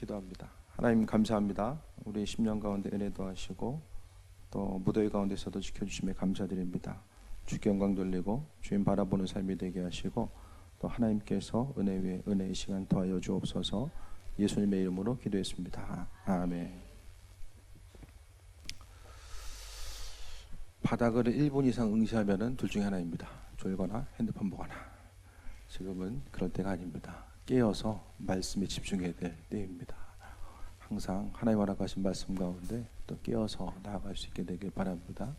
기도합니다. 하나님 감사합니다. 우리 10년 가운데 은혜도 하시고 또 무더위 가운데서도 지켜주심에 감사드립니다. 주께 영광 돌리고 주님 바라보는 삶이 되게 하시고 또 하나님께서 은혜 위에 은혜의 시간 더하여 주옵소서. 예수님의 이름으로 기도했습니다. 아멘. 바닥을 1분 이상 응시하면은 둘 중에 하나입니다. 졸거나 핸드폰 보거나. 지금은 그럴 때가 아닙니다. 깨어서 말씀에 집중해야 될 때입니다. 항상 하나님 허락하신 말씀 가운데 또 깨어서 나아갈 수 있게 되길 바랍니다.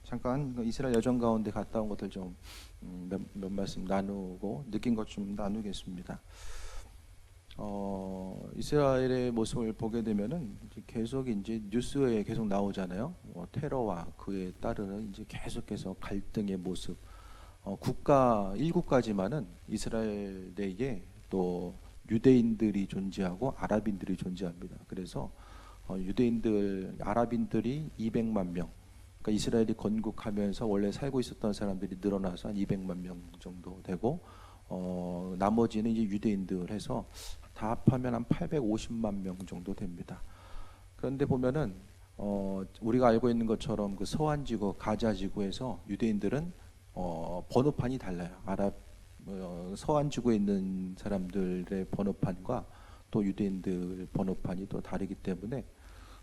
잠깐 이스라엘 여정 가운데 갔다 온 것들 좀 몇 말씀 나누고 느낀 것 좀 나누겠습니다. 이스라엘의 모습을 보게 되면은 계속 이제 뉴스에 계속 나오잖아요. 테러와 그에 따르는 이제 계속해서 갈등의 모습. 국가 1국가지만은 이스라엘 내에 또 유대인들이 존재하고 아랍인들이 존재합니다. 그래서 유대인들, 아랍인들이 200만 명. 그러니까 이스라엘이 건국하면서 원래 살고 있었던 사람들이 늘어나서 한 200만 명 정도 되고 나머지는 이제 유대인들 해서 다 합하면 한 850만 명 정도 됩니다. 그런데 보면은 우리가 알고 있는 것처럼 그 서안지구, 가자지구에서 유대인들은 번호판이 달라요. 서안지구에 있는 사람들의 번호판과 또 유대인들 번호판이 또 다르기 때문에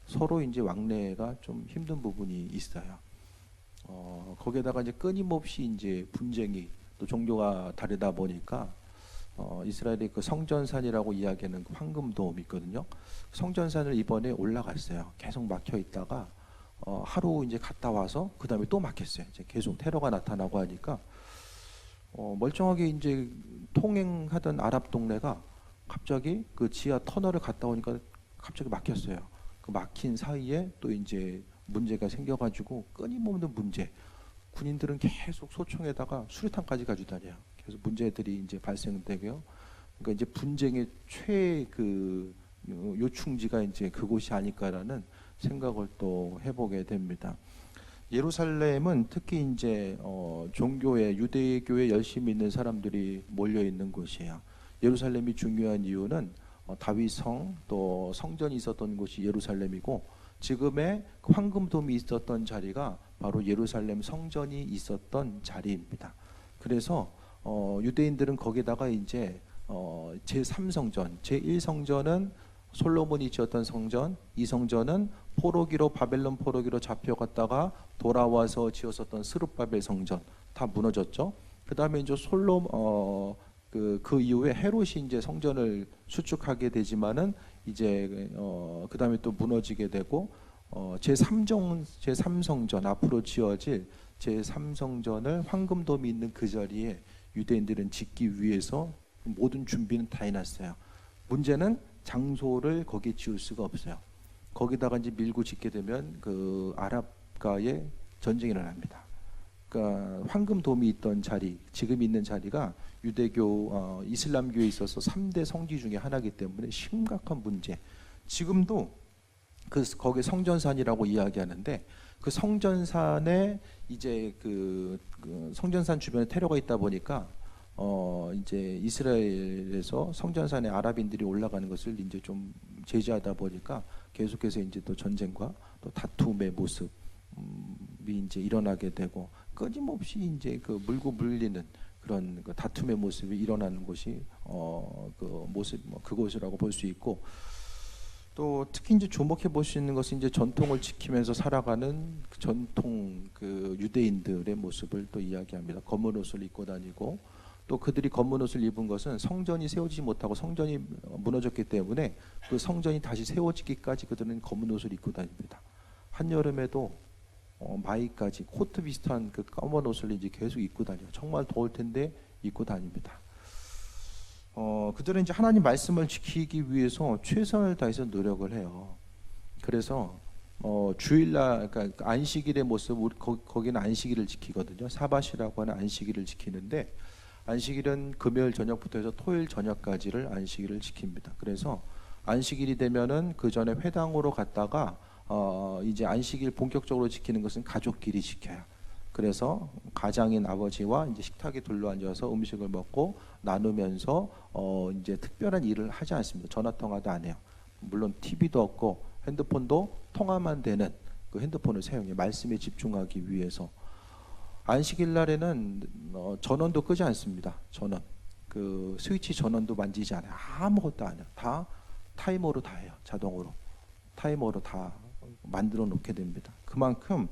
서로 이제 왕래가 좀 힘든 부분이 있어요. 거기에다가 이제 끊임없이 이제 분쟁이 또 종교가 다르다 보니까 이스라엘의 그 성전산이라고 이야기하는 그 황금돔이 있거든요. 성전산을 이번에 올라갔어요. 계속 막혀 있다가 하루 이제 갔다 와서 그 다음에 또 막혔어요. 이제 계속 테러가 나타나고 하니까 멀쩡하게 이제 통행하던 아랍 동네가 갑자기 그 지하 터널을 갔다 오니까 갑자기 막혔어요. 그 막힌 사이에 또 이제 문제가 생겨가지고 끊임없는 문제. 군인들은 계속 소총에다가 수류탄까지 가지고 다녀요. 그래서 문제들이 이제 발생되고요. 그러니까 이제 분쟁의 그 요충지가 이제 그곳이 아닐까라는 생각을 또 해보게 됩니다. 예루살렘은 특히 이제 종교에 유대교에 열심히 있는 사람들이 몰려 있는 곳이에요. 예루살렘이 중요한 이유는 다윗성 또 성전이 있었던 곳이 예루살렘이고 지금의 황금돔이 있었던 자리가 바로 예루살렘 성전이 있었던 자리입니다. 그래서 유대인들은 거기다가 이제 제3성전, 제1성전은 솔로몬이 지었던 성전, 이 성전은 포로기로 바벨론 포로기로 잡혀갔다가 돌아와서 지었었던 스룹바벨 성전 다 무너졌죠. 그다음에 이제 그 이후에 헤롯이 이제 성전을 수축하게 되지만은 이제 그다음에 또 무너지게 되고 제3성전 앞으로 지어질 제3성전을 황금돔이 있는 그 자리에 유대인들은 짓기 위해서 모든 준비는 다 해놨어요. 문제는 장소를 거기에 지을 수가 없어요. 거기다가 이제 밀고 짓게 되면 그 아랍과의 전쟁이 일어납니다. 그러니까 황금돔이 있던 자리, 지금 있는 자리가 유대교, 이슬람교에 있어서 3대 성지 중에 하나이기 때문에 심각한 문제. 지금도 거기 성전산이라고 이야기하는데 그 성전산에 이제 그 성전산 주변에 테러가 있다 보니까 이제 이스라엘에서 성전산에 아랍인들이 올라가는 것을 이제 좀 제지하다 보니까 계속해서 이제 또 전쟁과 또 다툼의 모습이 이제 일어나게 되고 끊임없이 이제 그 물고 물리는 그런 그 다툼의 모습이 일어나는 곳이 그 모습 그곳이라고 볼 수 있고 또 특히 이제 주목해 볼 수 있는 것은 이제 전통을 지키면서 살아가는 그 전통 그 유대인들의 모습을 또 이야기합니다. 검은 옷을 입고 다니고 또 그들이 검은 옷을 입은 것은 성전이 세워지지 못하고 성전이 무너졌기 때문에 그 성전이 다시 세워지기까지 그들은 검은 옷을 입고 다닙니다. 한여름에도 마이까지 코트 비슷한 그 검은 옷을 이제 계속 입고 다녀요. 정말 더울 텐데 입고 다닙니다. 그들은 이제 하나님 말씀을 지키기 위해서 최선을 다해서 노력을 해요. 그래서 주일날 그러니까 안식일의 모습 거기는 안식일을 지키거든요. 사밧이라고 하는 안식일을 지키는데 안식일은 금요일 저녁부터 해서 토요일 저녁까지를 안식일을 지킵니다. 그래서 안식일이 되면은 그 전에 회당으로 갔다가 이제 안식일 본격적으로 지키는 것은 가족끼리 지켜요. 그래서 가장인 아버지와 이제 식탁에 둘러앉아서 음식을 먹고 나누면서 이제 특별한 일을 하지 않습니다. 전화 통화도 안 해요. 물론 TV도 없고 핸드폰도 통화만 되는 그 핸드폰을 사용해 말씀에 집중하기 위해서. 안식일 날에는 전원도 끄지 않습니다. 전원. 그 스위치 전원도 만지지 않아요. 아무것도 안 해요. 다 타이머로 다 해요. 자동으로. 타이머로 다 만들어 놓게 됩니다. 그만큼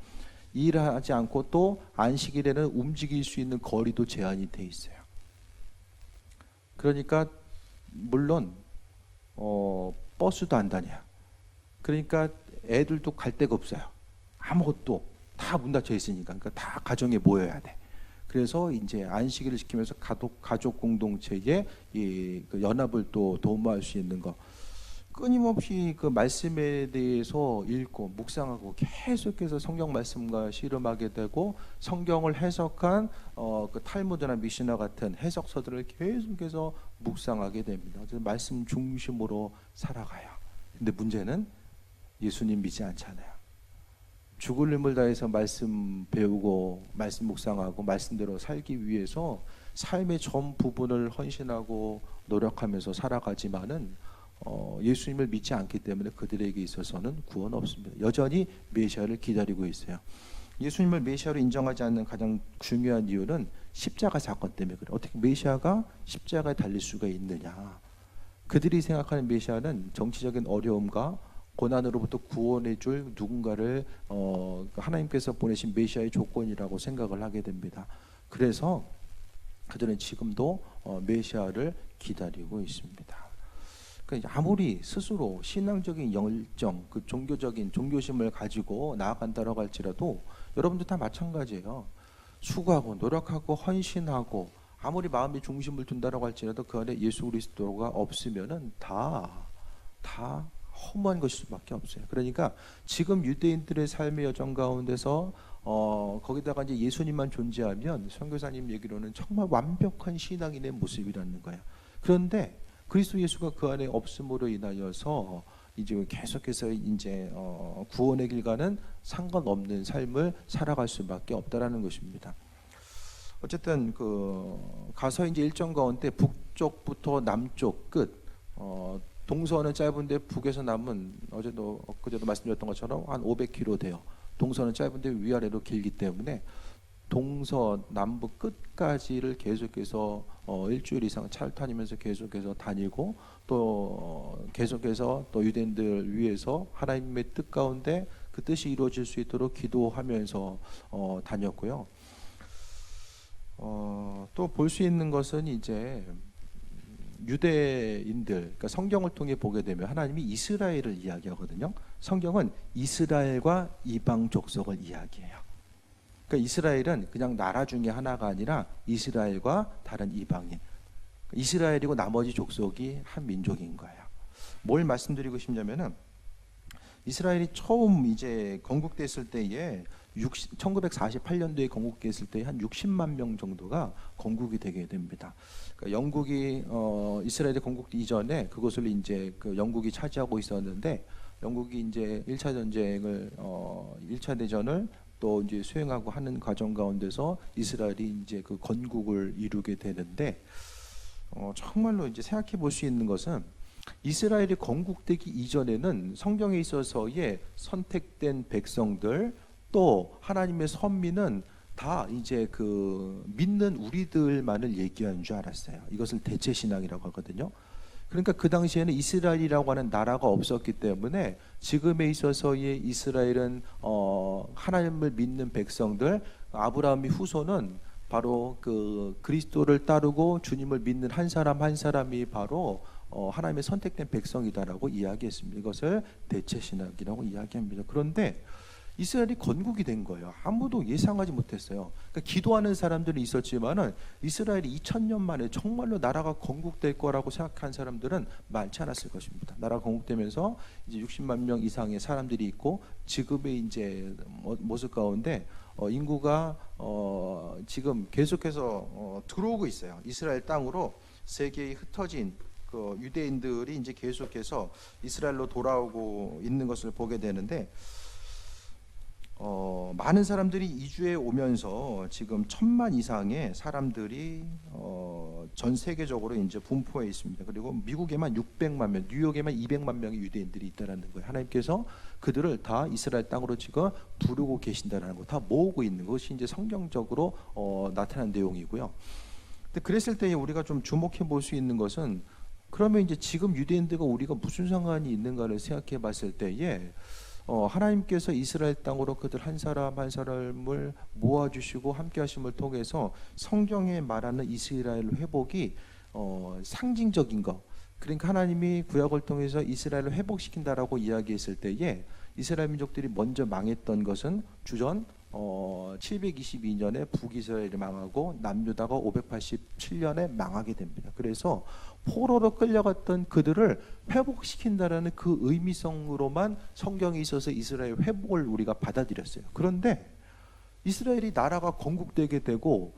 일하지 않고 또 안식일에는 움직일 수 있는 거리도 제한이 돼 있어요. 그러니까 물론 버스도 안 다녀요. 그러니까 애들도 갈 데가 없어요. 아무것도 다 문 닫혀 있으니까. 그러니까 다 가정에 모여야 돼. 그래서 이제 안식일을 지키면서 가족 공동체의 그 연합을 또 도모할 수 있는 거. 끊임없이 그 말씀에 대해서 읽고 묵상하고 계속해서 성경 말씀과 씨름하게 되고 성경을 해석한 그 탈무드나 미시나 같은 해석서들을 계속해서 묵상하게 됩니다. 그래서 말씀 중심으로 살아가요. 근데 문제는 예수님 믿지 않잖아요. 죽을 힘을 다해서 말씀 배우고 말씀 묵상하고 말씀대로 살기 위해서 삶의 전 부분을 헌신하고 노력하면서 살아가지만은 예수님을 믿지 않기 때문에 그들에게 있어서는 구원 없습니다. 여전히 메시아를 기다리고 있어요. 예수님을 메시아로 인정하지 않는 가장 중요한 이유는 십자가 사건 때문에 그래요. 어떻게 메시아가 십자가에 달릴 수가 있느냐. 그들이 생각하는 메시아는 정치적인 어려움과 고난으로부터 구원해 줄 누군가를 하나님께서 보내신 메시아의 조건이라고 생각을 하게 됩니다. 그래서 그들은 지금도 메시아를 기다리고 있습니다. 아무리 스스로 신앙적인 열정, 그 종교적인 종교심을 가지고 나아간다고 할지라도 여러분들 다 마찬가지예요. 수고하고 노력하고 헌신하고 아무리 마음의 중심을 둔다고 할지라도 그 안에 예수 그리스도가 없으면은 다 허무한 것일 수밖에 없어요. 그러니까 지금 유대인들의 삶의 여정 가운데서 거기다가 이제 예수님만 존재하면 선교사님 얘기로는 정말 완벽한 신앙인의 모습이라는 거예요. 그런데 그리스도 예수가 그 안에 없음으로 인하여서 이제 계속해서 이제 구원의 길과는 상관없는 삶을 살아갈 수밖에 없다라는 것입니다. 어쨌든 그 가서 이제 일정 가운데 북쪽부터 남쪽 끝 동서는 짧은데 북에서 남은 엊그제도 말씀드렸던 것처럼 한 500km 돼요. 동서는 짧은데 위아래로 길기 때문에 동서남북 끝까지를 계속해서 일주일 이상 차를 타면서 계속해서 다니고 또 계속해서 또 유대인들 위해서 하나님의 뜻 가운데 그 뜻이 이루어질 수 있도록 기도하면서 다녔고요. 또 볼 수 있는 것은 이제 유대인들, 그러니까 성경을 통해 보게 되면 하나님이 이스라엘을 이야기하거든요. 성경은 이스라엘과 이방 족속을 이야기해요. 그러니까 이스라엘은 그냥 나라 중에 하나가 아니라 이스라엘과 다른 이방인, 이스라엘이고 나머지 족속이 한 민족인 거예요. 뭘 말씀드리고 싶냐면은 이스라엘이 처음 이제 건국됐을 때에 1948년도에 건국됐을 때 한 60만 명 정도가 건국이 되게 됩니다. 그러니까 영국이 이스라엘의 건국 이전에 그것을 이제 그 영국이 차지하고 있었는데 영국이 이제 1차 전쟁을 1차 대전을 또 이제 수행하고 하는 과정 가운데서 이스라엘이 이제 그 건국을 이루게 되는데 정말로 이제 생각해 볼 수 있는 것은 이스라엘이 건국되기 이전에는 성경에 있어서의 선택된 백성들 또 하나님의 선민은 다 이제 그 믿는 우리들만을 얘기하는 줄 알았어요. 이것을 대체 신앙이라고 하거든요. 그러니까 그 당시에는 이스라엘이라고 하는 나라가 없었기 때문에 지금에 있어서의 이스라엘은 하나님을 믿는 백성들, 아브라함의 후손은 바로 그 그리스도를 따르고 주님을 믿는 한 사람 한 사람이 바로 하나님의 선택된 백성이다라고 이야기했습니다. 이것을 대체 신학이라고 이야기합니다. 그런데 이스라엘이 건국이 된 거예요. 아무도 예상하지 못했어요. 그러니까 기도하는 사람들이 있었지만은 이스라엘이 2000년 만에 정말로 나라가 건국될 거라고 생각한 사람들은 많지 않았을 것입니다. 나라가 건국되면서 이제 60만 명 이상의 사람들이 있고 지금의 이제 모습 가운데 인구가 지금 계속해서 들어오고 있어요. 이스라엘 땅으로 세계에 흩어진 그 유대인들이 이제 계속해서 이스라엘로 돌아오고 있는 것을 보게 되는데 많은 사람들이 이주해 오면서 지금 1000만 이상의 사람들이 전 세계적으로 이제 분포해 있습니다. 그리고 미국에만 600만 명, 뉴욕에만 200만 명의 유대인들이 있다라는 거예요. 하나님께서 그들을 다 이스라엘 땅으로 지금 부르고 계신다라는 거, 다 모으고 있는 것이 이제 성경적으로 나타난 내용이고요. 근데 그랬을 때 우리가 좀 주목해 볼 수 있는 것은, 그러면 이제 지금 유대인들과 우리가 무슨 상관이 있는가를 생각해 봤을 때에 하나님께서 이스라엘 땅으로 그들 한 사람 한 사람을 모아주시고 함께하심을 통해서 성경에 말하는 이스라엘 회복이 상징적인 것, 그러니까 하나님이 구약을 통해서 이스라엘을 회복시킨다라고 이야기했을 때에 이스라엘 민족들이 먼저 망했던 것은 주전 722년에 북이스라엘이 망하고 남유다가 587년에 망하게 됩니다. 그래서 포로로 끌려갔던 그들을 회복시킨다라는 그 의미성으로만 성경에 있어서 이스라엘 회복을 우리가 받아들였어요. 그런데 이스라엘이 나라가 건국되게 되고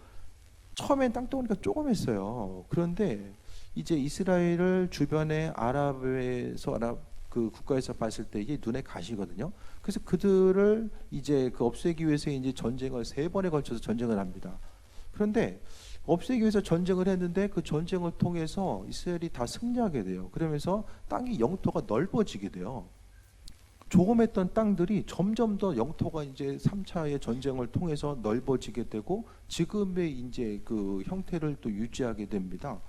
처음엔 땅덩어리가 조그맸어요. 그런데 이제 이스라엘을 주변의 아랍 국가에서 봤을 때 이게 눈에 가시거든요. 그래서 그들을 이제 없애기 위해서 이제 전쟁을 3번에 걸쳐서 전쟁을 합니다. 그런데 없애기 위해서 전쟁을 했는데 그 전쟁을 통해서 이스라엘이 다 승리하게 돼요. 그러면서 땅이 영토가 넓어지게 돼요. 조금했던 땅들이 점점 더 영토가 이제 3차의 전쟁을 통해서 넓어지게 되고 지금의 이제 그 형태를 또 유지하게 됩니다.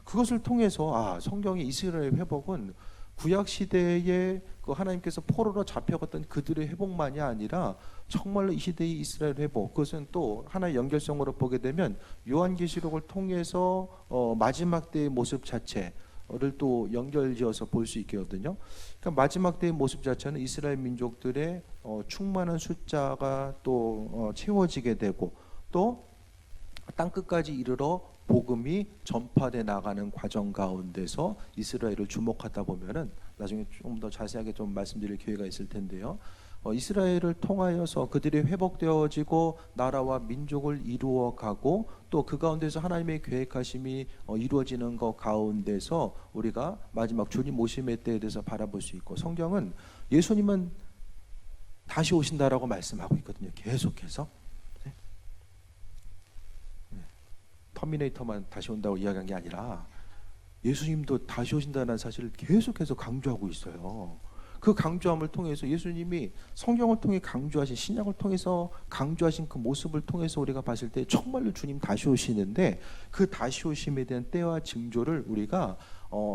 그것을 통해서 성경의 이스라엘 회복은 구약 시대에 그 하나님께서 포로로 잡혀갔던 그들의 회복만이 아니라 정말로 이 시대의 이스라엘 회복, 그것은 또 하나의 연결성으로 보게 되면 요한계시록을 통해서 마지막 때의 모습 자체를 또 연결지어서 볼 수 있거든요. 그러니까 마지막 때의 모습 자체는 이스라엘 민족들의 충만한 숫자가 또 채워지게 되고 또 땅끝까지 이르러 복음이 전파돼 나가는 과정 가운데서 이스라엘을 주목하다 보면은 나중에 좀 더 자세하게 좀 말씀드릴 기회가 있을 텐데요. 이스라엘을 통하여서 그들이 회복되어지고 나라와 민족을 이루어가고 또 그 가운데서 하나님의 계획하심이 이루어지는 것 가운데서 우리가 마지막 주님 오심의 때에 대해서 바라볼 수 있고, 성경은 예수님은 다시 오신다라고 말씀하고 있거든요. 계속해서. 터미네이터만 다시 온다고 이야기한 게 아니라 예수님도 다시 오신다는 사실을 계속해서 강조하고 있어요. 그 강조함을 통해서 예수님이 성경을 통해 강조하신, 신약을 통해서 강조하신 그 모습을 통해서 우리가 봤을 때 정말로 주님 다시 오시는데, 그 다시 오심에 대한 때와 징조를 우리가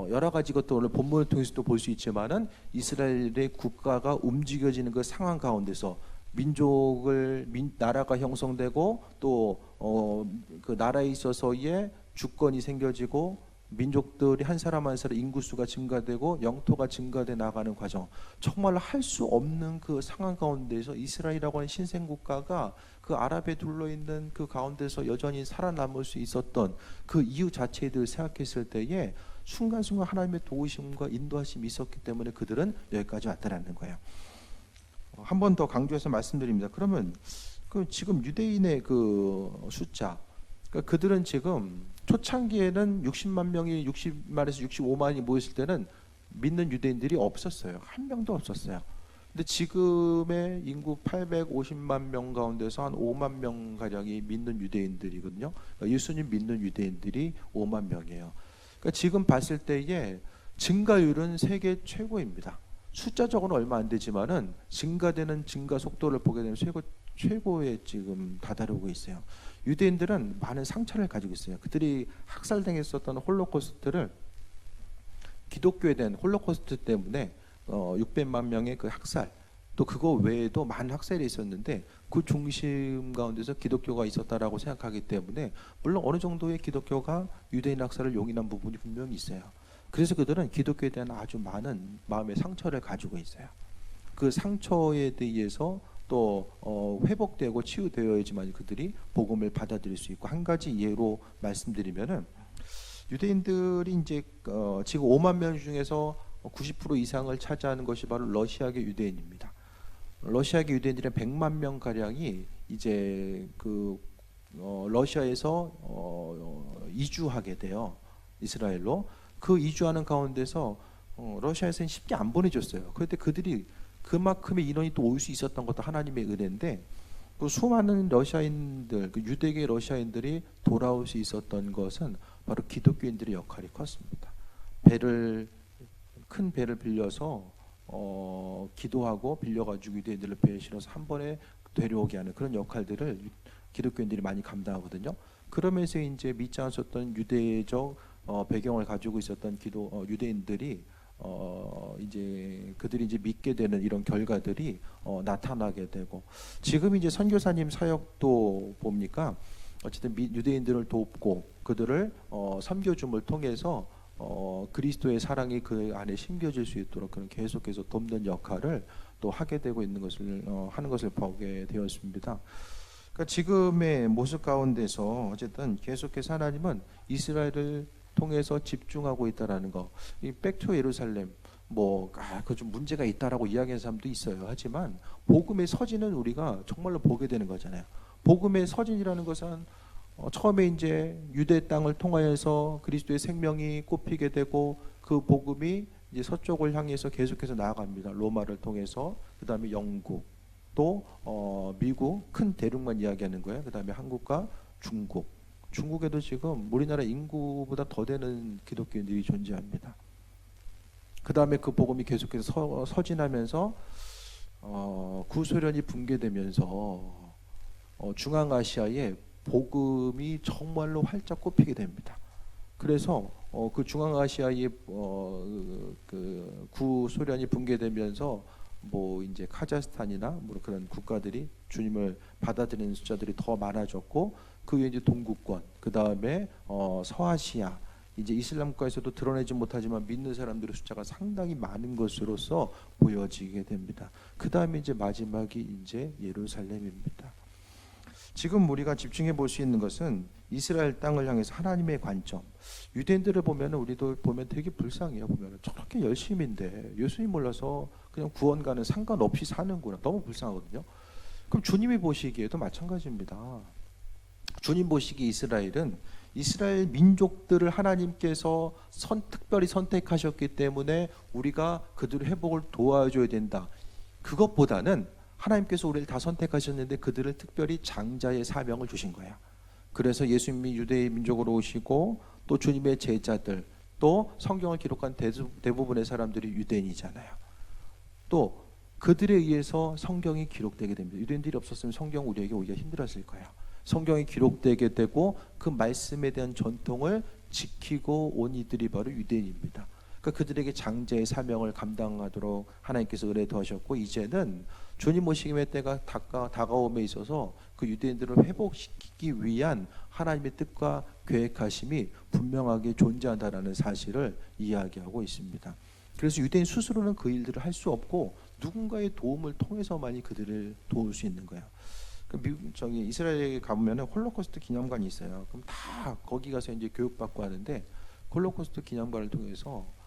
여러 가지 것도 오늘 본문을 통해서도 볼 수 있지만은 이스라엘의 국가가 움직여지는 그 상황 가운데서 나라가 형성되고 또 그 나라에 있어서의 주권이 생겨지고 민족들이 한 사람 한 사람 인구수가 증가되고 영토가 증가돼 나가는 과정, 정말 할 수 없는 그 상황 가운데서 이스라엘이라고 하는 신생국가가 그 아랍에 둘러있는 그 가운데서 여전히 살아남을 수 있었던 그 이유 자체에 대해 생각했을 때에 순간순간 하나님의 도우심과 인도하심이 있었기 때문에 그들은 여기까지 왔다라는 거예요. 한 번 더 강조해서 말씀드립니다. 그러면 그 지금 유대인의 그 숫자, 그러니까 그들은 지금 초창기에는 60만 명이 60만에서 65만이 모였을 때는 믿는 유대인들이 없었어요. 한 명도 없었어요. 근데 지금의 인구 850만 명 가운데서 한 5만 명 가량이 믿는 유대인들이거든요. 그러니까 예수님 믿는 유대인들이 5만 명이에요. 그러니까 지금 봤을 때에 증가율은 세계 최고입니다. 숫자적으로는 얼마 안 되지만은 증가되는 증가 속도를 보게 되면 최고에 지금 다다르고 있어요. 유대인들은 많은 상처를 가지고 있어요. 그들이 학살당했었던 홀로코스트를, 기독교에 대한 홀로코스트 때문에 600만 명의 그 학살, 또 그거 외에도 많은 학살이 있었는데 그 중심 가운데서 기독교가 있었다라고 생각하기 때문에, 물론 어느 정도의 기독교가 유대인 학살을 용인한 부분이 분명히 있어요. 그래서 그들은 기독교에 대한 아주 많은 마음의 상처를 가지고 있어요. 그 상처에 대해서 또 회복되고 치유되어야지만 그들이 복음을 받아들일 수 있고, 한 가지 예로 말씀드리면은 유대인들이 이제 지금 5만 명 중에서 90% 이상을 차지하는 것이 바로 러시아계 유대인입니다. 러시아계 유대인들의 100만 명 가량이 이제 러시아에서 이주하게 돼요. 이스라엘로. 그 이주하는 가운데서 러시아에서는 쉽게 안 보내줬어요. 그런데 그들이 그만큼의 인원이 또 올 수 있었던 것도 하나님의 은혜인데, 그 수많은 러시아인들, 그 유대계 러시아인들이 돌아올 수 있었던 것은 바로 기독교인들의 역할이 컸습니다. 큰 배를 빌려서 기도하고 빌려가지고 유대인들을 배에 실어서 한 번에 데려오게 하는 그런 역할들을 기독교인들이 많이 감당하거든요. 그러면서 이제 믿지 않았던 유대적 배경을 가지고 있었던 유대인들이 이제 그들이 이제 믿게 되는 이런 결과들이 나타나게 되고, 지금 이제 선교사님 사역도 봅니까? 어쨌든 유대인들을 돕고 그들을 섬겨줌을 통해서 그리스도의 사랑이 그 안에 심겨질 수 있도록 그런 계속해서 돕는 역할을 또 하게 되고 있는 것을 하는 것을 보게 되었습니다. 그러니까 지금의 모습 가운데서 어쨌든 계속해서 하나님은 이스라엘을 통해서 집중하고 있다라는 거. 이 백투 예루살렘 그 좀 문제가 있다라고 이야기하는 사람도 있어요. 하지만 복음의 서진은 우리가 정말로 보게 되는 거잖아요. 복음의 서진이라는 것은 처음에 이제 유대 땅을 통하여서 그리스도의 생명이 꼽히게 되고 그 복음이 이제 서쪽을 향해서 계속해서 나아갑니다. 로마를 통해서, 그 다음에 영국, 또 미국 큰 대륙만 이야기하는 거예요. 그 다음에 한국과 중국에도 지금 우리나라 인구보다 더 되는 기독교인들이 존재합니다. 그 다음에 그 복음이 계속해서 서진하면서 구소련이 붕괴되면서 중앙아시아에 복음이 정말로 활짝 꼽히게 됩니다. 그래서 그 중앙아시아의 그 구소련이 붕괴되면서 이제 카자흐스탄이나 그런 국가들이 주님을 받아들이는 숫자들이 더 많아졌고, 그 외에 이제 동구권, 그 다음에 서아시아, 이제 이슬람 국가에서도 드러내지 못하지만 믿는 사람들의 숫자가 상당히 많은 것으로서 보여지게 됩니다. 그 다음에 이제 마지막이 이제 예루살렘입니다. 지금 우리가 집중해 볼 수 있는 것은 이스라엘 땅을 향해서 하나님의 관점. 유대인들을 보면 우리도 보면 되게 불쌍해요. 보면 저렇게 열심인데 예수님 몰라서 그냥 구원과는 상관없이 사는구나. 너무 불쌍하거든요. 그럼 주님이 보시기에도 마찬가지입니다. 주님 보시기 이스라엘은 이스라엘 민족들을 하나님께서 특별히 선택하셨기 때문에 우리가 그들의 회복을 도와줘야 된다. 그것보다는 하나님께서 우리를 다 선택하셨는데 그들을 특별히 장자의 사명을 주신 거야. 그래서 예수님이 유대의 민족으로 오시고, 또 주님의 제자들, 또 성경을 기록한 대부분의 사람들이 유대인이잖아요. 또 그들에 의해서 성경이 기록되게 됩니다. 유대인들이 없었으면 성경 우리에게 오기가 힘들었을 거예요. 성경이 기록되게 되고 그 말씀에 대한 전통을 지키고 온 이들이 바로 유대인입니다. 그러니까 그들에게 장자의 사명을 감당하도록 하나님께서 은혜 더하셨고, 이제는 주님 오시기의 때가 다가옴에 있어서 그 유대인들을 회복시키기 위한 하나님의 뜻과 계획하심이 분명하게 존재한다는 사실을 이야기하고 있습니다. 그래서 유대인 스스로는 그 일들을 할 수 없고 누군가의 도움을 통해서만이 그들을 도울 수 있는 거예요. 이스라엘에 가보면 홀로코스트 기념관이 있어요. 그럼 다 거기 가서 이제 교육받고 하는데, 홀로코스트 기념관을 통해서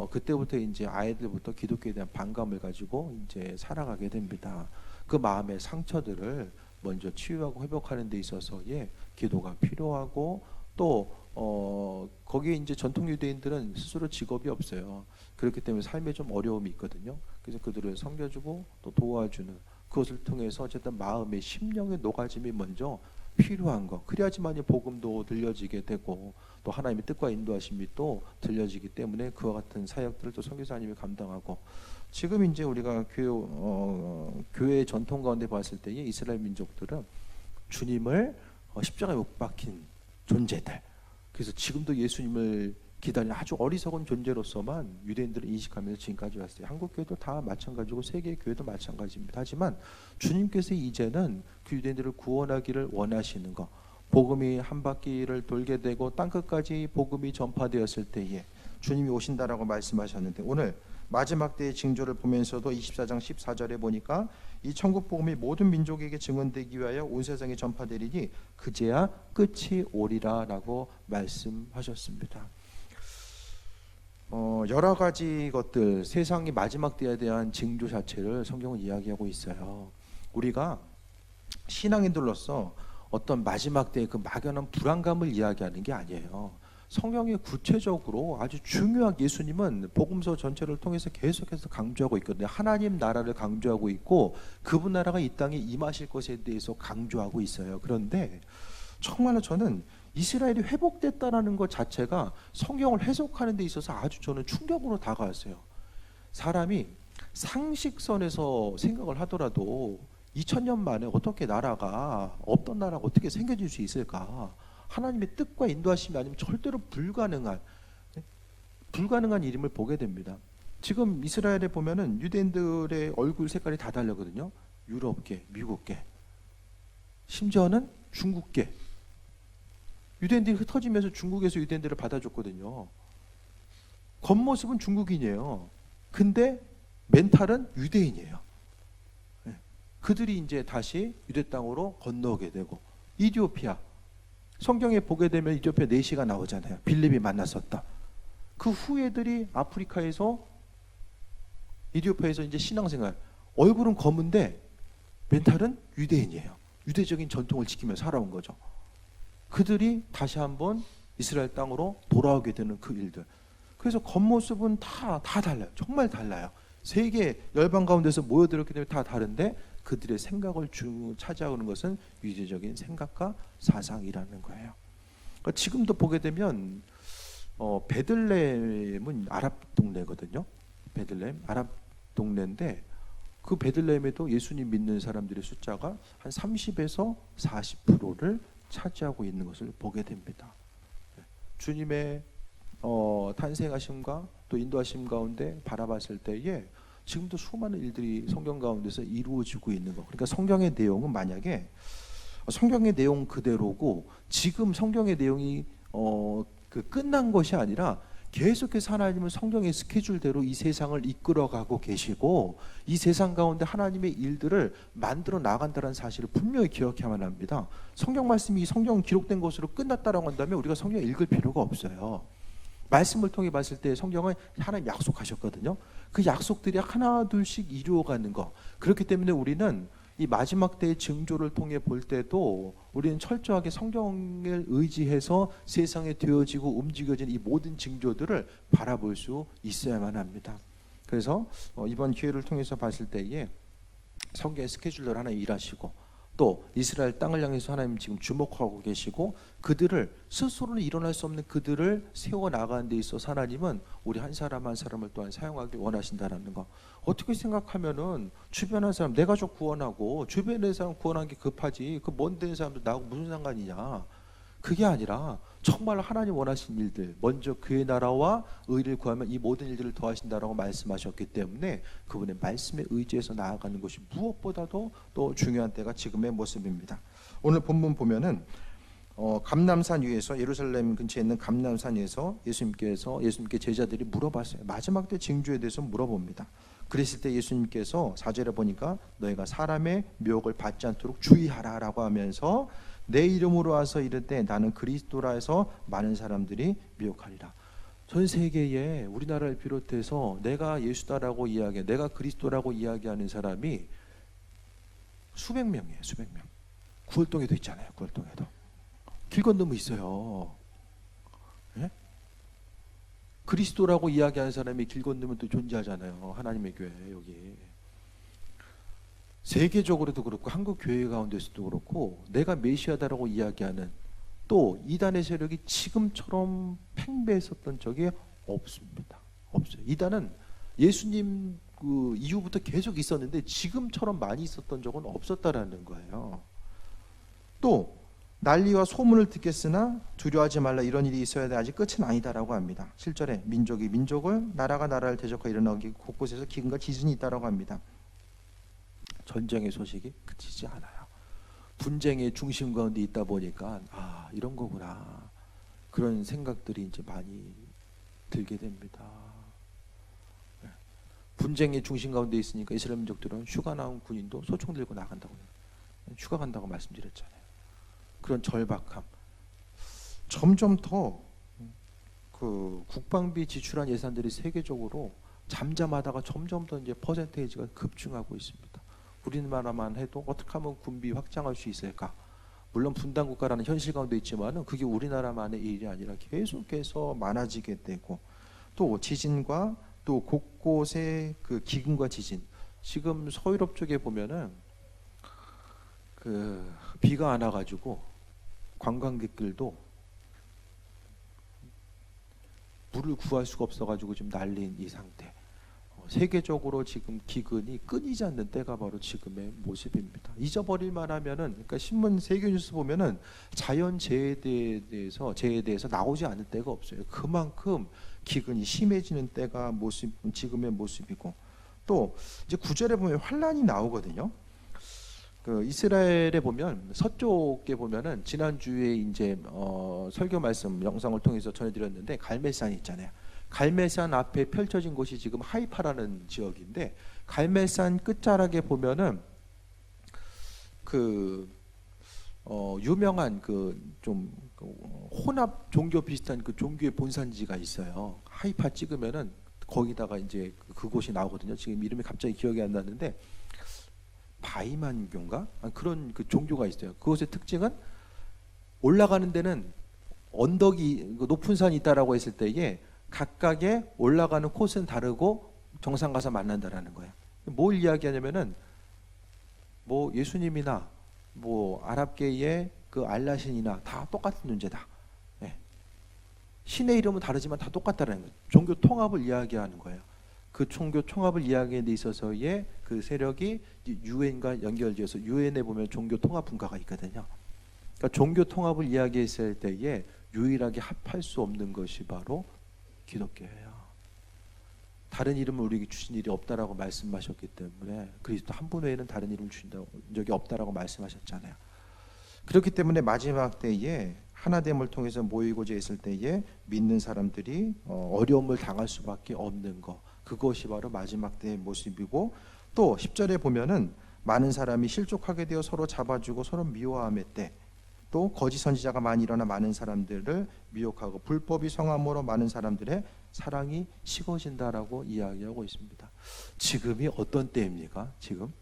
그때부터 이제 아이들부터 기독교에 대한 반감을 가지고 이제 살아가게 됩니다. 그 마음의 상처들을 먼저 치유하고 회복하는 데 있어서의 기도가 필요하고, 또 거기에 이제 전통 유대인들은 스스로 직업이 없어요. 그렇기 때문에 삶에 좀 어려움이 있거든요. 그래서 그들을 섬겨주고 또 도와주는, 그것을 통해서 어쨌든 마음의 심령의 녹아짐이 먼저 필요한 거. 그래야지만 복음도 들려지게 되고 또 하나님의 뜻과 인도하심이 또 들려지기 때문에 그와 같은 사역들을 또 선교사님이 감당하고, 지금 이제 우리가 교회의 전통 가운데 봤을 때에 이스라엘 민족들은 주님을 십자가에 못 박힌 존재들, 그래서 지금도 예수님을 기다리는 아주 어리석은 존재로서만 유대인들을 인식하면서 지금까지 왔어요. 한국 교회도 다 마찬가지고 세계 교회도 마찬가지입니다. 하지만 주님께서 이제는 그 유대인들을 구원하기를 원하시는 것, 복음이 한 바퀴를 돌게 되고 땅끝까지 복음이 전파되었을 때에 주님이 오신다라고 말씀하셨는데, 오늘 마지막 때의 징조를 보면서도 24장 14절에 보니까 이 천국 복음이 모든 민족에게 증언되기 위하여 온 세상에 전파되리니 그제야 끝이 오리라라고 말씀하셨습니다. 여러 가지 것들, 세상이 마지막 때에 대한 징조 자체를 성경은 이야기하고 있어요. 우리가 신앙인들로서 어떤 마지막 때의 그 막연한 불안감을 이야기하는 게 아니에요. 성경이 구체적으로 아주 중요하게 예수님은 복음서 전체를 통해서 계속해서 강조하고 있거든요. 하나님 나라를 강조하고 있고 그분 나라가 이 땅에 임하실 것에 대해서 강조하고 있어요. 그런데 정말로 저는 이스라엘이 회복됐다라는 것 자체가 성경을 해석하는 데 있어서 아주 저는 충격으로 다가왔어요. 사람이 상식선에서 생각을 하더라도 2000년 만에 어떻게 나라가, 없던 나라가 어떻게 생겨질 수 있을까? 하나님의 뜻과 인도하심이 아니면 절대로 불가능한 일임을 보게 됩니다. 지금 이스라엘에 보면은 유대인들의 얼굴 색깔이 다 다르거든요. 유럽계, 미국계, 심지어는 중국계. 유대인들이 흩어지면서 중국에서 유대인들을 받아줬거든요. 겉모습은 중국인이에요. 근데 멘탈은 유대인이에요. 그들이 이제 다시 유대 땅으로 건너오게 되고, 이디오피아, 성경에 보게 되면 이디오피아 내시가 나오잖아요. 빌립이 만났었다. 그 후예들이 아프리카에서, 이디오피아에서 이제 신앙생활, 얼굴은 검은데 멘탈은 유대인이에요. 유대적인 전통을 지키며 살아온 거죠. 그들이 다시 한번 이스라엘 땅으로 돌아오게 되는 그 일들. 그래서 겉모습은 다 달라요. 정말 달라요. 세계 열방 가운데서 모여들었기 때문에 다 다른데 그들의 생각을 차지하는 것은 유대적인 생각과 사상이라는 거예요. 그러니까 지금도 보게 되면 베들레헴은 아랍 동네거든요. 베들레헴 아랍 동네인데 그 베들레헴에도 예수님 믿는 사람들의 숫자가 한 30에서 40%를 차지하고 있는 것을 보게 됩니다. 주님의 탄생하심과 또 인도하심 가운데 바라봤을 때에 지금도 수많은 일들이 성경 가운데서 이루어지고 있는 거. 그러니까 성경의 내용은 만약에 성경의 내용 그대로고 지금 성경의 내용이 끝난 것이 아니라 계속해서 하나님은 성경의 스케줄대로 이 세상을 이끌어가고 계시고 이 세상 가운데 하나님의 일들을 만들어 나간다는 사실을 분명히 기억해야만 합니다. 성경 말씀이 성경 기록된 것으로 끝났다라고 한다면 우리가 성경 읽을 필요가 없어요. 말씀을 통해 봤을 때 성경은 하나님 약속하셨거든요. 그 약속들이 하나 둘씩 이루어가는 거. 그렇기 때문에 우리는 이 마지막 때의 징조를 통해 볼 때도 우리는 철저하게 성경을 의지해서 세상에 되어지고 움직여진 이 모든 징조들을 바라볼 수 있어야만 합니다. 그래서 이번 기회를 통해서 봤을 때에 성경의 스케줄을 하나 일하시고 또 이스라엘 땅을 향해서 하나님 지금 주목하고 계시고 그들을 스스로는 일어날 수 없는 그들을 세워나가는 데 있어서 하나님은 우리 한 사람 한 사람을 또한 사용하길 원하신다는 거. 어떻게 생각하면은 주변 사람 내 가족 구원하고 주변의 사람 구원하는 게 급하지 그 먼 데는 사람들 나하고 무슨 상관이냐. 그게 아니라 정말 하나님 원하신 일들 먼저 그의 나라와 의를 구하면 이 모든 일들을 더하신다라고 말씀하셨기 때문에 그분의 말씀에 의지해서 나아가는 것이 무엇보다도 또 중요한 때가 지금의 모습입니다. 오늘 본문 보면은 감람산 위에서 예루살렘 근처에 있는 감람산 위에서 예수님께 제자들이 물어봤어요. 마지막 때 징조에 대해서 물어봅니다. 그랬을 때 예수님께서 4절에 보니까 너희가 사람의 미혹을 받지 않도록 주의하라라고 하면서 내 이름으로 와서 이르되 나는 그리스도라 해서 많은 사람들이 미혹하리라. 전 세계에 우리나라를 비롯해서 내가 예수다라고 이야기해 내가 그리스도라고 이야기하는 사람이 수백 명이에요. 수백 명. 구월동에도 있잖아요. 구월동에도 길 건너면 있어요. 예? 그리스도라고 이야기하는 사람이 길 건너면 또 존재하잖아요. 하나님의 교회 여기. 세계적으로도 그렇고 한국 교회 가운데서도 그렇고 내가 메시아다라고 이야기하는 또 이단의 세력이 지금처럼 팽배했었던 적이 없습니다. 없어요. 이단은 예수님 그 이후부터 계속 있었는데 지금처럼 많이 있었던 적은 없었다라는 거예요. 또 난리와 소문을 듣겠으나 두려워하지 말라 이런 일이 있어야 돼 아직 끝은 아니다라고 합니다. 7절에 민족이 민족을 나라가 나라를 대적하여 일어나기 곳곳에서 기근과 지진이 있다라고 합니다. 전쟁의 소식이 그치지 않아요. 분쟁의 중심 가운데 있다 보니까 이런 거구나 그런 생각들이 이제 많이 들게 됩니다. 분쟁의 중심 가운데 있으니까 이스라엘 민족들은 휴가 나온 군인도 소총 들고 나간다고 휴가 간다고 말씀드렸잖아요. 그런 절박함 점점 더 그 국방비 지출한 예산들이 세계적으로 잠잠하다가 점점 더 이제 퍼센테이지가 급증하고 있습니다. 우리나라만 해도 어떻게 하면 군비 확장할 수 있을까? 물론 분단 국가라는 현실 가운데 있지만은 그게 우리나라만의 일이 아니라 계속해서 많아지게 되고 또 지진과 또 곳곳에 그 기근과 지진. 지금 서유럽 쪽에 보면은 그 비가 안 와가지고 관광객들도 물을 구할 수가 없어가지고 지금 난리인 이 상태. 세계적으로 지금 기근이 끊이지 않는 때가 바로 지금의 모습입니다. 잊어버릴만 하면은, 그러니까 신문 세계 뉴스 보면은 자연 재해에 대해서 나오지 않을 때가 없어요. 그만큼 기근이 심해지는 때가 지금의 모습이고, 또 이제 9절에 보면 환란이 나오거든요. 그 이스라엘에 보면 서쪽에 보면은 지난주에 이제 설교 말씀 영상을 통해서 전해드렸는데 갈멜산이 있잖아요. 갈멜산 앞에 펼쳐진 곳이 지금 하이파라는 지역인데, 갈멜산 끝자락에 보면은 그 유명한 그 좀 혼합 종교 비슷한 그 종교의 본산지가 있어요. 하이파 찍으면은 거기다가 이제 그곳이 나오거든요. 지금 이름이 갑자기 기억이 안 나는데 바이만교인가 그런 그 종교가 있어요. 그곳의 특징은 올라가는 데는 언덕이 높은 산이 있다라고 했을 때에 각각의 올라가는 코스는 다르고 정상 가서 만난다라는 거예요. 뭘 이야기하냐면은 뭐 예수님이나 뭐 아랍계의 그 알라신이나 다 똑같은 존재다. 예. 신의 이름은 다르지만 다 똑같다라는 거예요. 종교 통합을 이야기하는 거예요. 그 종교 통합을 이야기하는 데 있어서의 그 세력이 유엔과 연결되어서 유엔에 보면 종교 통합 분과가 있거든요. 그러니까 종교 통합을 이야기했을 때에 유일하게 합할 수 없는 것이 바로 기독교예요. 다른 이름을 우리에게 주신 일이 없다라고 말씀하셨기 때문에 그리스도 한 분 외에는 다른 이름을 주신 적이 없다라고 말씀하셨잖아요. 그렇기 때문에 마지막 때에 하나됨을 통해서 모이고자 했을 때에 믿는 사람들이 어려움을 당할 수밖에 없는 것, 그것이 바로 마지막 때의 모습이고, 또 10절에 보면은 많은 사람이 실족하게 되어 서로 잡아주고 서로 미워함의 때, 또 거짓 선지자가 많이 일어나 많은 사람들을 미혹하고 불법이 성함으로 많은 사람들의 사랑이 식어진다라고 이야기하고 있습니다. 지금이 어떤 때입니까? 지금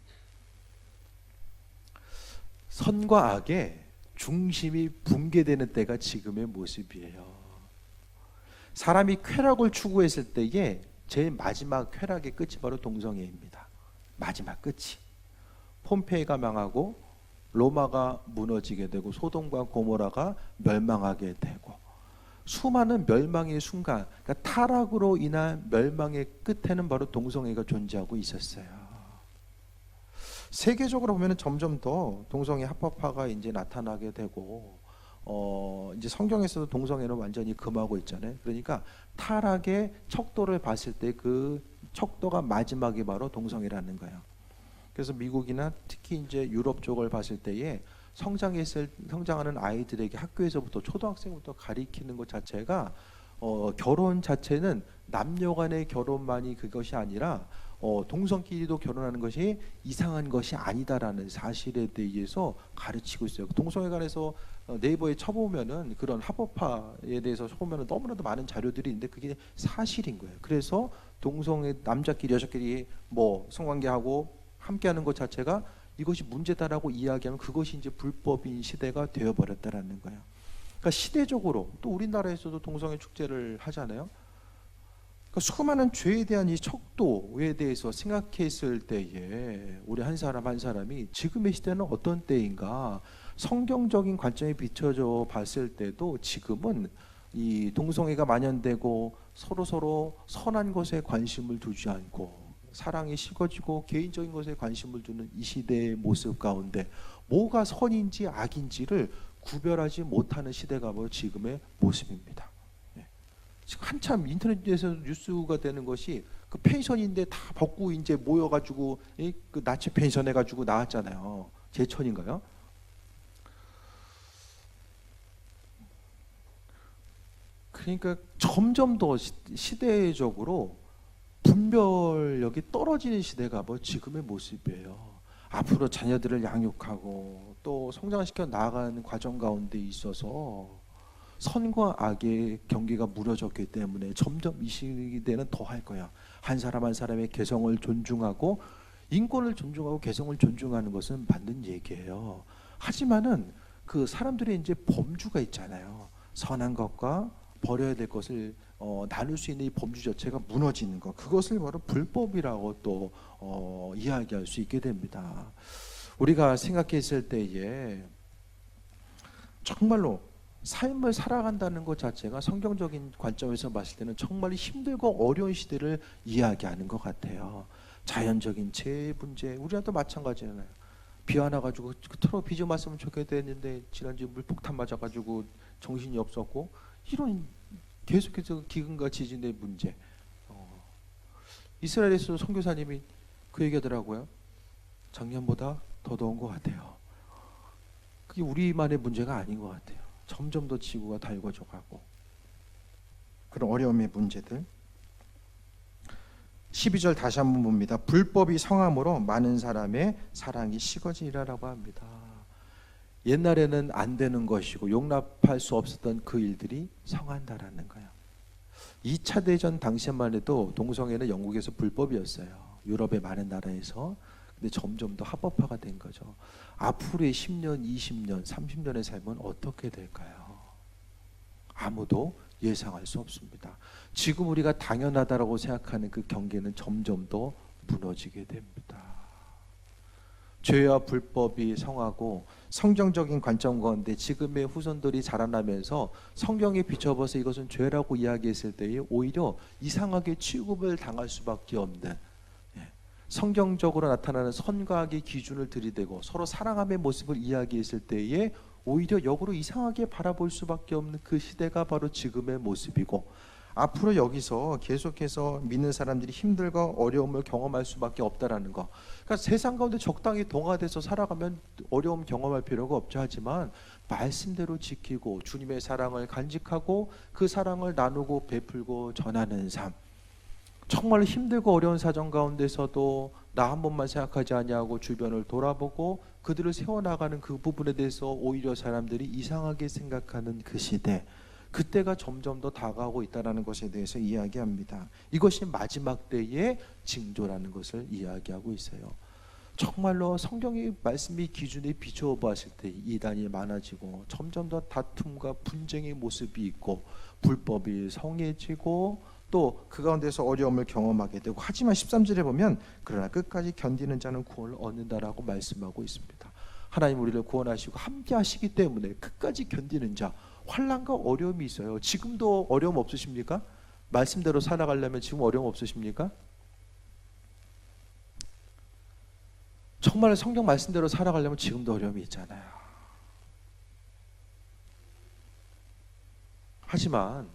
선과 악의 중심이 붕괴되는 때가 지금의 모습이에요. 사람이 쾌락을 추구했을 때에 제일 마지막 쾌락의 끝이 바로 동성애입니다. 마지막 끝이. 폼페이가 망하고 로마가 무너지게 되고 소돔과 고모라가 멸망하게 되고, 수많은 멸망의 순간, 그러니까 타락으로 인한 멸망의 끝에는 바로 동성애가 존재하고 있었어요. 세계적으로 보면은 점점 더 동성애 합법화가 이제 나타나게 되고, 이제 성경에서도 동성애는 완전히 금하고 있잖아요. 그러니까 타락의 척도를 봤을 때 그 척도가 마지막이 바로 동성애라는 거예요. 그래서 미국이나 특히 이제 유럽 쪽을 봤을 때에 성장하는 아이들에게 학교에서부터 초등학생부터 가리키는 것 자체가 결혼 자체는 남녀간의 결혼만이 그것이 아니라 동성끼리도 결혼하는 것이 이상한 것이 아니다라는 사실에 대해서 가르치고 있어요. 동성애 관해서 네이버에 쳐보면은 그런 합법화에 대해서 쳐보면은 너무나도 많은 자료들이 있는데 그게 사실인 거예요. 그래서 동성애 남자끼리 여자끼리 뭐 성관계하고 함께하는 것 자체가 이것이 문제다라고 이야기하면 그것이 이제 불법인 시대가 되어버렸다라는 거예요. 그러니까 시대적으로 또 우리나라에서도 동성애 축제를 하잖아요. 그러니까 수많은 죄에 대한 이 척도에 대해서 생각했을 때에 우리 한 사람 한 사람이 지금의 시대는 어떤 때인가, 성경적인 관점에 비춰져 봤을 때도 지금은 이 동성애가 만연되고 서로 선한 것에 관심을 두지 않고 사랑이 식어지고 개인적인 것에 관심을 두는 이 시대의 모습 가운데 뭐가 선인지 악인지를 구별하지 못하는 시대가 바로 지금의 모습입니다. 지금 한참 인터넷에서 뉴스가 되는 것이 그 펜션인데 다 벗고 이제 모여가지고 그 나치 펜션 해가지고 나왔잖아요. 제천인가요? 그러니까 점점 더 시대적으로 분별력이 떨어지는 시대가 뭐 지금의 모습이에요. 앞으로 자녀들을 양육하고 또 성장시켜 나아가는 과정 가운데 있어서 선과 악의 경계가 무너졌기 때문에 점점 이 시대는 더 할 거야. 한 사람 한 사람의 개성을 존중하고 인권을 존중하고 개성을 존중하는 것은 맞는 얘기예요. 하지만은 그 사람들의 이제 범주가 있잖아요. 선한 것과 버려야 될 것을 나눌 수 있는 이 범주 자체가 무너지는 것, 그것을 바로 불법이라고 또 이야기할 수 있게 됩니다. 우리가 생각했을 때에 정말로 삶을 살아간다는 것 자체가 성경적인 관점에서 봤을 때는 정말 힘들고 어려운 시대를 이야기하는 것 같아요. 자연적인 재해 문제, 우리나라도 마찬가지잖아요. 비 하나 가지고 그토록 비 좀 왔으면 좋겠는데 지난주에 물폭탄 맞아가지고 정신이 없었고, 이런 계속해서 기근과 지진의 문제. 이스라엘에서 선교사님이 그 얘기하더라고요. 작년보다 더 더운 것 같아요. 그게 우리만의 문제가 아닌 것 같아요. 점점 더 지구가 달궈져 가고 그런 어려움의 문제들. 12절 다시 한번 봅니다. 불법이 성함으로 많은 사람의 사랑이 식어지리라고 합니다. 옛날에는 안 되는 것이고 용납할 수 없었던 그 일들이 성한다라는 거예요. 2차 대전 당시만 해도 동성애는 영국에서 불법이었어요. 유럽의 많은 나라에서. 근데 점점 더 합법화가 된 거죠. 앞으로의 10년, 20년, 30년의 삶은 어떻게 될까요? 아무도 예상할 수 없습니다. 지금 우리가 당연하다라고 생각하는 그 경계는 점점 더 무너지게 됩니다. 죄와 불법이 성하고 성경적인 관점 가운데 지금의 후손들이 자라나면서 성경에 비춰봐서 이것은 죄라고 이야기했을 때에 오히려 이상하게 취급을 당할 수밖에 없는, 성경적으로 나타나는 선과 악의 기준을 들이대고 서로 사랑함의 모습을 이야기했을 때에 오히려 역으로 이상하게 바라볼 수밖에 없는 그 시대가 바로 지금의 모습이고, 앞으로 여기서 계속해서 믿는 사람들이 힘들고 어려움을 경험할 수밖에 없다라는 거. 그러니까 세상 가운데 적당히 동화돼서 살아가면 어려움 경험할 필요가 없죠. 하지만 말씀대로 지키고 주님의 사랑을 간직하고 그 사랑을 나누고 베풀고 전하는 삶, 정말 힘들고 어려운 사정 가운데서도 나 한 번만 생각하지 아니하고 주변을 돌아보고 그들을 세워나가는 그 부분에 대해서 오히려 사람들이 이상하게 생각하는 그 시대, 그때가 점점 더 다가오고 있다는 것에 대해서 이야기합니다. 이것이 마지막 때의 징조라는 것을 이야기하고 있어요. 정말로 성경의 말씀이 기준에 비추어 봤을 때 이단이 많아지고 점점 더 다툼과 분쟁의 모습이 있고 불법이 성해지고 또 그 가운데서 어려움을 경험하게 되고, 하지만 13절에 보면 그러나 끝까지 견디는 자는 구원을 얻는다라고 말씀하고 있습니다. 하나님 우리를 구원하시고 함께 하시기 때문에 끝까지 견디는 자, 환난과 어려움이 있어요. 지금도 어려움 없으십니까? 말씀대로 살아가려면 지금 어려움 없으십니까? 정말 성경 말씀대로 살아가려면 지금도 어려움이 있잖아요. 하지만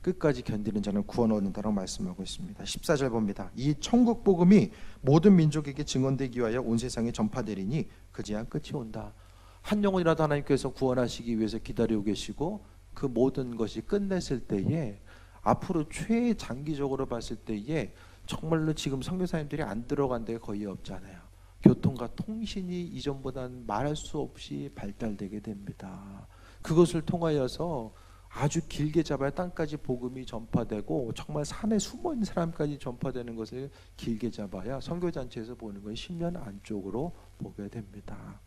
끝까지 견디는 자는 구원을 얻는다고 말씀하고 있습니다. 14절 봅니다. 이 천국 복음이 모든 민족에게 증언되기 위하여 온 세상에 전파되리니 그제야 끝이 온다. 한 영혼이라도 하나님께서 구원하시기 위해서 기다리고 계시고 그 모든 것이 끝냈을 때에 앞으로 최장기적으로 봤을 때에 정말로 지금 선교사님들이 안 들어간 데가 거의 없잖아요. 교통과 통신이 이전보다는 말할 수 없이 발달되게 됩니다. 그것을 통하여서 아주 길게 잡아야 땅까지 복음이 전파되고 정말 산에 숨어있는 사람까지 전파되는 것을 길게 잡아야 선교잔치에서 보는 것이 10년 안쪽으로 보게 됩니다.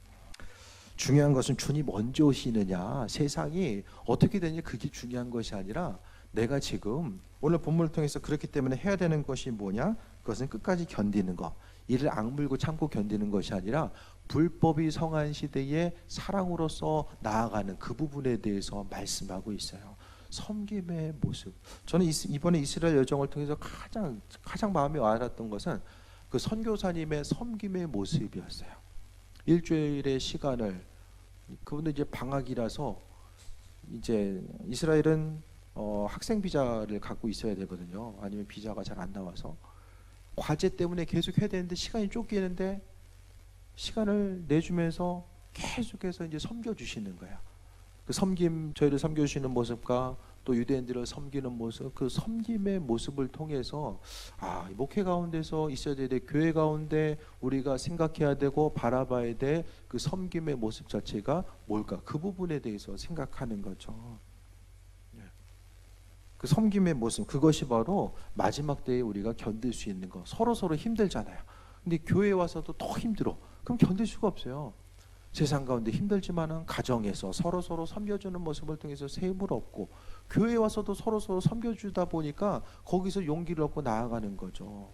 중요한 것은 주님 언제 오시느냐, 세상이 어떻게 되느냐, 그게 중요한 것이 아니라 내가 지금 오늘 본문을 통해서 그렇기 때문에 해야 되는 것이 뭐냐? 그것은 끝까지 견디는 것. 이를 악물고 참고 견디는 것이 아니라 불법이 성한 시대에 사랑으로서 나아가는 그 부분에 대해서 말씀하고 있어요. 섬김의 모습. 저는 이번에 이스라엘 여정을 통해서 가장 마음에 와닿았던 것은 그 선교사님의 섬김의 모습이었어요. 일주일의 시간을, 그분은 이제 방학이라서 이제 이스라엘은 학생 비자를 갖고 있어야 되거든요. 아니면 비자가 잘 안 나와서 과제 때문에 계속 해야 되는데 시간이 쫓기는데 시간을 내주면서 계속해서 이제 섬겨주시는 거예요. 그 섬김, 저희를 섬겨주시는 모습과 또 유대인들을 섬기는 모습, 그 섬김의 모습을 통해서 목회 가운데서 있어야 될 교회 가운데 우리가 생각해야 되고 바라봐야 될 그 섬김의 모습 자체가 뭘까? 그 부분에 대해서 생각하는 거죠. 그 섬김의 모습, 그것이 바로 마지막 때에 우리가 견딜 수 있는 거. 서로 힘들잖아요. 근데 교회에 와서도 더 힘들어. 그럼 견딜 수가 없어요. 세상 가운데 힘들지만은 가정에서 서로 섬겨주는 모습을 통해서 세임을 얻고, 교회에 와서도 서로 섬겨주다 보니까 거기서 용기를 얻고 나아가는 거죠.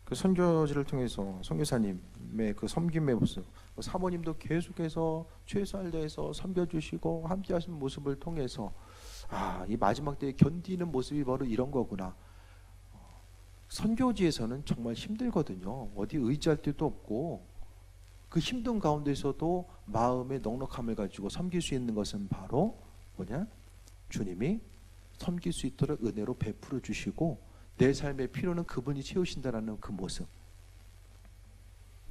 그 선교지를 통해서 선교사님의 그 섬김의 모습, 사모님도 계속해서 최선을 다해서 섬겨주시고 함께하신 모습을 통해서 이 마지막 때에 견디는 모습이 바로 이런 거구나. 선교지에서는 정말 힘들거든요. 어디 의지할 데도 없고 그 힘든 가운데서도 마음의 넉넉함을 가지고 섬길 수 있는 것은 바로 뭐냐? 주님이 섬길 수 있도록 은혜로 베풀어 주시고 내 삶의 필요는 그분이 채우신다라는 그 모습.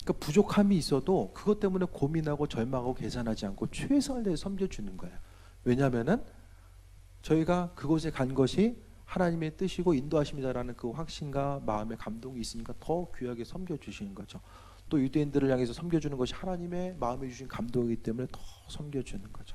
그러니까 부족함이 있어도 그것 때문에 고민하고 절망하고 계산하지 않고 최선을 다해 섬겨주는 거예요. 왜냐하면은 저희가 그곳에 간 것이 하나님의 뜻이고 인도하심이다라는 그 확신과 마음의 감동이 있으니까 더 귀하게 섬겨주시는 거죠. 또 유대인들을 향해서 섬겨주는 것이 하나님의 마음에 주신 감동이기 때문에 더 섬겨주는 거죠.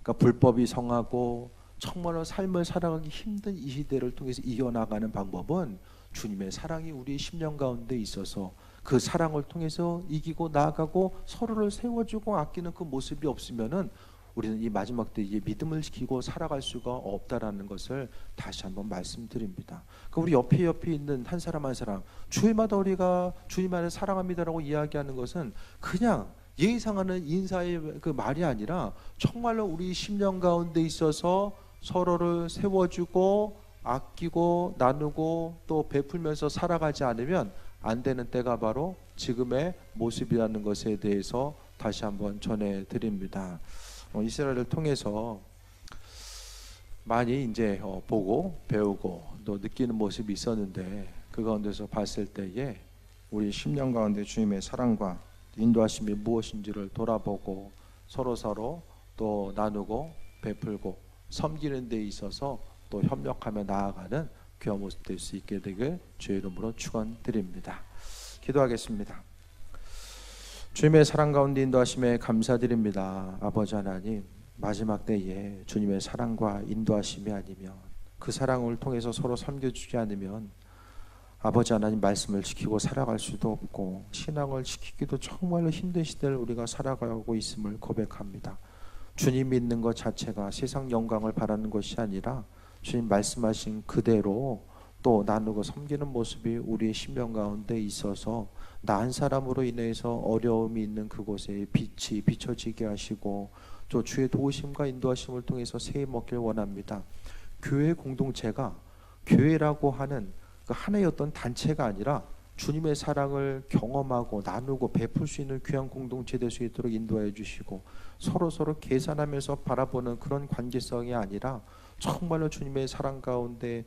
그러니까 불법이 성하고 정말로 삶을 살아가기 힘든 이 시대를 통해서 이겨나가는 방법은 주님의 사랑이 우리의 심령 가운데 있어서 그 사랑을 통해서 이기고 나아가고 서로를 세워주고 아끼는 그 모습이 없으면은 우리는 이 마지막 때에 믿음을 지키고 살아갈 수가 없다라는 것을 다시 한번 말씀드립니다. 그 우리 옆에 있는 한 사람 한 사람 주일마다 우리가 주님 안에 사랑합니다라고 이야기하는 것은 그냥 예의상하는 인사의 그 말이 아니라 정말로 우리 심령 가운데 있어서 서로를 세워주고 아끼고 나누고 또 베풀면서 살아가지 않으면 안 되는 때가 바로 지금의 모습이라는 것에 대해서 다시 한번 전해드립니다. 이스라엘을 통해서 많이 이제 보고 배우고 또 느끼는 모습이 있었는데 그 가운데서 봤을 때에 우리 심령 가운데 주님의 사랑과 인도하심이 무엇인지를 돌아보고 서로 또 나누고 베풀고 섬기는 데 있어서 또 협력하며 나아가는 귀한 모습 될 수 있게 되길 주의 이름으로 축원드립니다. 기도하겠습니다. 주님의 사랑 가운데 인도하심에 감사드립니다. 아버지 하나님, 마지막 때에 주님의 사랑과 인도하심이 아니면 그 사랑을 통해서 서로 섬겨주지 않으면 아버지 하나님 말씀을 지키고 살아갈 수도 없고 신앙을 지키기도 정말로 힘든 시대를 우리가 살아가고 있음을 고백합니다. 주님 믿는 것 자체가 세상 영광을 바라는 것이 아니라 주님 말씀하신 그대로 또 나누고 섬기는 모습이 우리의 심령 가운데 있어서 나 한 사람으로 인해서 어려움이 있는 그곳에 빛이 비춰지게 하시고 또 주의 도우심과 인도하심을 통해서 세임 먹길 원합니다. 교회 공동체가 교회라고 하는 그 하나의 어떤 단체가 아니라 주님의 사랑을 경험하고 나누고 베풀 수 있는 귀한 공동체 될 수 있도록 인도해 주시고 서로 계산하면서 바라보는 그런 관계성이 아니라 정말로 주님의 사랑 가운데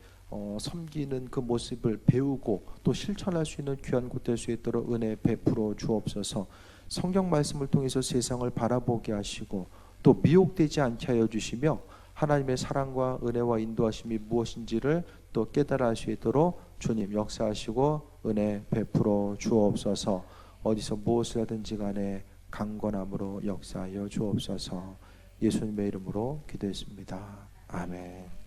섬기는 그 모습을 배우고 또 실천할 수 있는 귀한 곳 될 수 있도록 은혜 베풀어 주옵소서. 성경 말씀을 통해서 세상을 바라보게 하시고 또 미혹되지 않게 하여 주시며 하나님의 사랑과 은혜와 인도하심이 무엇인지를 또 깨달아 할 수 있도록 주님 역사하시고 은혜 베풀어 주옵소서. 어디서 무엇을 하든지 간에 강건함으로 역사하여 주옵소서. 예수님의 이름으로 기도했습니다. 아멘.